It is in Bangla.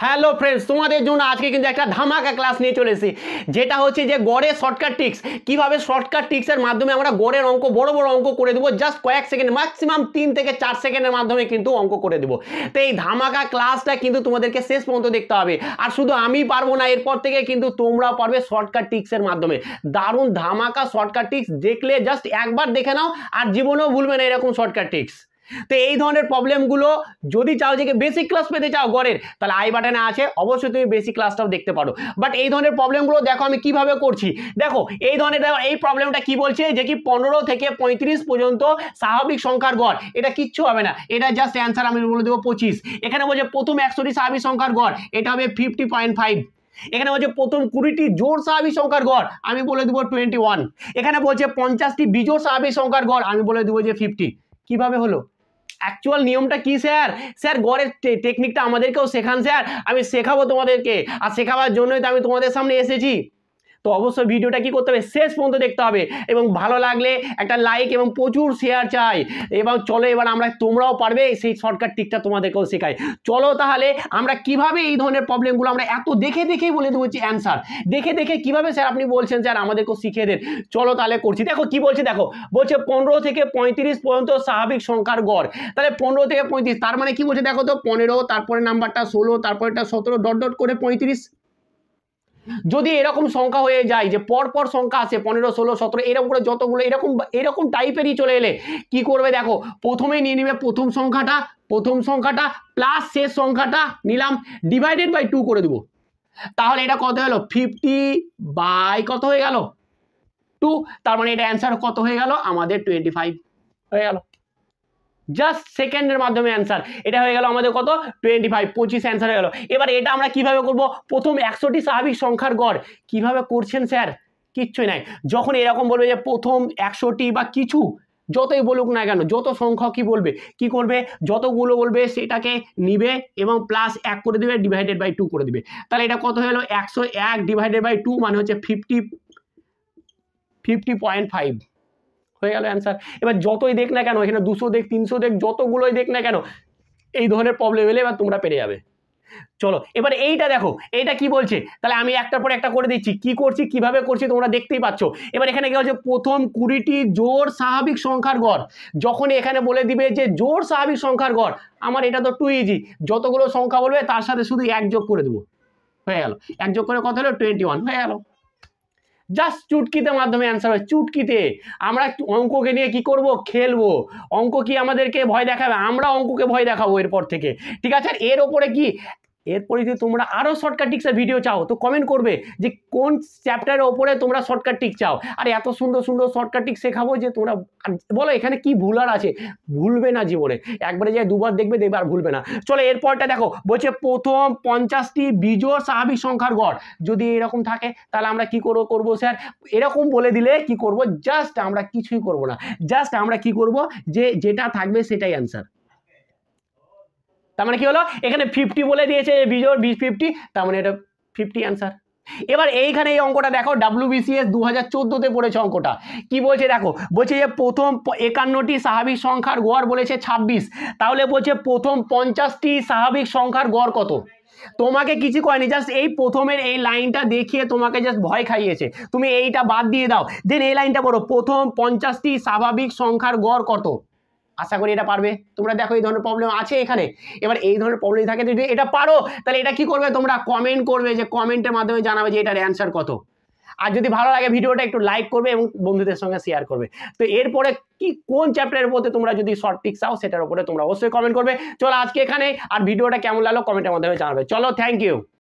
হ্যালো ফ্রেন্ডস, তোমাদের জন্য আজকে কিন্তু একটা ধামাকা ক্লাস নিয়ে চলে এসেছি, যেটা হচ্ছে যে গড়ের শর্টকাট ট্রিক্স। কিভাবে শর্টকাট ট্রিক্সের মাধ্যমে আমরা গড়ের অঙ্ক বড় বড় অঙ্ক করে দেবো জাস্ট কয়েক সেকেন্ড, ম্যাক্সিমাম 3 থেকে 4 সেকেন্ডের মাধ্যমে কিন্তু অঙ্ক করে দেবো। তো এই ধামাকা ক্লাসটা কিন্তু তোমাদেরকে শেষ পর্যন্ত দেখতে হবে। আর শুধু আমি পারবো না, এরপর থেকে কিন্তু তোমরাও পারবে শর্টকাট ট্রিক্সের মাধ্যমে। দারুণ ধামাকা শর্টকাট ট্রিক্স, দেখলে জাস্ট একবার দেখে নাও আর জীবনেও ভুলবে না এরকম শর্টকাট ট্রিক্স। তো এই ধরনের প্রবলেমগুলো যদি চাও যে বেসিক ক্লাস পেতে চাও গড়ের, তাহলে আই বাটনে আছে, অবশ্যই তুমি বেসিক ক্লাসটাও দেখতে পারো। বাট এই ধরনের প্রবলেমগুলো দেখো আমি কিভাবে করছি। দেখো এই ধরনের এই প্রবলেমটা কি বলছে যে কি 15 থেকে 35 পর্যন্ত স্বাভাবিক সংখ্যার গড়, এটা কিচ্ছু হবে না, এটা জাস্ট অ্যান্সার আমি বলে দেবো 25। এখানে বলছে প্রথম 100টি স্বাভাবিক সংখ্যার গড়, এটা হবে 50.5। এখানে বলছে প্রথম 20টি জোড় স্বাভাবিক সংখ্যার গড়, আমি বলে দেবো 21। এখানে বলছে 50টি বিজোড় স্বাভাবিক সংখ্যার গড়, আমি বলে দেবো যে 50। কিভাবে হলো? অ্যাকচুয়াল নিয়মটা কি স্যার গড়ের টেকনিকটা আমাদেরকেও শেখান স্যার, আমি শেখাবো তোমাদেরকে, আর শেখাবার জন্যই তো আমি তোমাদের সামনে এসেছি। তো অবশ্যই ভিডিওটা কি করতে হবে, শেষ পর্যন্ত দেখতে হবে, এবং ভালো লাগলে একটা লাইক এবং প্রচুর শেয়ার চাই। এবং চলো এবার আমরা, তোমরাও পারবে, সেই শর্টকাট ট্রিকটা তোমাদেরকেও শেখাই। চলো তাহলে আমরা কিভাবে এই ধরনের প্রবলেমগুলো আমরা এত দেখে দেখেই বলে দেবো অ্যান্সার, দেখে দেখে কিভাবে স্যার আপনি বলছেন স্যার আমাদেরকেও শিখিয়ে দেন। চলো তাহলে করছি। দেখো কি বলছে, দেখো বলছে 15 থেকে 35 পর্যন্ত স্বাভাবিক সংখ্যার গড়। তাহলে 15 থেকে 35, তার মানে কি বলছে দেখো তো, 15, তারপরে নাম্বারটা 16, তারপরেটা 17, ডট ডট করে 35। যদি এরকম সংখ্যা হয়ে যায় যে পরপর সংখ্যা আছে 15, 16, 17 এরকম করে যতগুলো এরকম টাইপেরই চলে এলে কি করবে, দেখো প্রথমেই নিয়ে নিবে প্রথম সংখ্যাটা প্লাস শেষ সংখ্যাটা নিলাম, ডিভাইডেড বাই 2 করে দেবো। তাহলে এটা কত হলো, 50 বাই কত হয়ে গেল 2। তার মানে এটা অ্যান্সার কত হয়ে গেল আমাদের 25 হয়ে গেল। জাস্ট সেকেন্ডের মাধ্যমে অ্যান্সার, এটা হয়ে গেল আমাদের কত 25 অ্যান্সার হয়ে গেল। এবার এটা আমরা কিভাবে করব, প্রথম 100টি স্বাভাবিক সংখ্যার গড় কিভাবে করছেন স্যার, কিচ্ছুই নাই। যখন এরকম বলবে যে প্রথম 100টি বা কিছু যতই বলুক না কেন, যত সংখ্যা কি বলবে, কি করবে, যতগুলো বলবে সেটাকে নিবে এবং প্লাস 1 করে দিবে, ডিভাইডেড বাই 2 করে দিবে। তাহলে এটা কত হলো, 101 ডিভাইডেড বাই 2 মানে হচ্ছে 50.5 হয়ে গেল অ্যান্সার। এবার যতই দেখ না কেন, এখানে 200 দেখ, 300 দেখ, যতগুলোই দেখ না কেন, এই ধরনের প্রবলেম এলে এবার তোমরা পেরে যাবে। চলো এবার এইটা দেখো, এইটা কি বলছে, তাহলে আমি একটার পর একটা করে দিচ্ছি, কি করছি কিভাবে করছি তোমরা দেখতেই পাচ্ছ। এবার এখানে কি হচ্ছে, প্রথম 20টি জোড় স্বাভাবিক সংখ্যার গড়, যখন এখানে বলে দিবে যে জোড় স্বাভাবিক সংখ্যার গড়, আমার এটা তো টু ইজি, যতগুলো সংখ্যা বলবে তার সাথে শুধু 1 যোগ করে দেবো, হয়ে গেল। 1 যোগ করে কত হলো 21 হয়ে গেল। জাস্ট চুটকিতে মাধ্যমে অ্যান্সার হয়, চুটকিতে। আমরা অঙ্ককে নিয়ে কি করব, খেলবো। অঙ্ক কি আমাদেরকে ভয় দেখাবে, আমরা অঙ্ককে ভয় দেখাবো এরপর থেকে, ঠিক আছে। এর ওপরে কি, এরপরে যদি তোমরা আরো শর্টকাট ট্রিক্সের ভিডিও চাও তো কমেন্ট করবে যে কোন চ্যাপ্টারের ওপরে তোমরা শর্টকাট ট্রিক চাও। আর এত সুন্দর সুন্দর শর্টকাট ট্রিক শেখাবো যে তোমরা বলো এখানে কি ভুল আর আছে, ভুলবে না জীবনে, একবারে যায় দুবার দেখবে আর ভুলবে না। চলো এরপরটা দেখো, বলছে প্রথম 50টি বিজোড় স্বাভাবিক সংখ্যার গড়। যদি এরকম থাকে তাহলে আমরা কি করবো স্যার, এরকম বলে দিলে কি করব, জাস্ট আমরা কিছুই করব না, জাস্ট আমরা কি করব, যে যেটা থাকবে সেটাই অ্যান্সার। তার মানে কি হলো, এখানে 50 বলে দিয়েছে বিজোড় 50, তার মানে এটা 50 অ্যান্সার। এবার এইখানে এই অঙ্কটা দেখো, WBCS 2014-তে পড়েছে অঙ্কটা, কি বলছে দেখো, বলছে যে প্রথম 51টি স্বাভাবিক সংখ্যার গড় বলেছে 26, তাহলে বলছে প্রথম 50টি স্বাভাবিক সংখ্যার গড় কত। তোমাকে কিছু কয়নি, জাস্ট এই প্রথমের এই লাইনটা দেখিয়ে তোমাকে জাস্ট ভয় খাইয়েছে, তুমি এইটা বাদ দিয়ে দাও, দেন এই লাইনটা পড়ো, প্রথম 50টি স্বাভাবিক সংখ্যার গড় কত। আশা করি এটা পারবে তোমরা। দেখো এই ধরনের প্রবলেম আছে এখানে, এবার এই ধরনের প্রবলেম থাকে, যদি এটা পারো তাহলে এটা কি করবে, তোমরা কমেন্ট করবে, যে কমেন্টের মাধ্যমে জানাবে যে এটার অ্যান্সার কত। আর যদি ভালো লাগে ভিডিওটা একটু লাইক করবে এবং বন্ধুদের সঙ্গে শেয়ার করবে। তো এরপরে কি কোন চ্যাপ্টারের উপরে তোমরা যদি শর্ট ট্রিক চাও সেটার উপরে তোমরা অবশ্যই কমেন্ট করবে। চলো আজকে এখানে, আর ভিডিওটা কেমন লাগলো কমেন্টের মাধ্যমে জানাবে। চলো, থ্যাংক ইউ।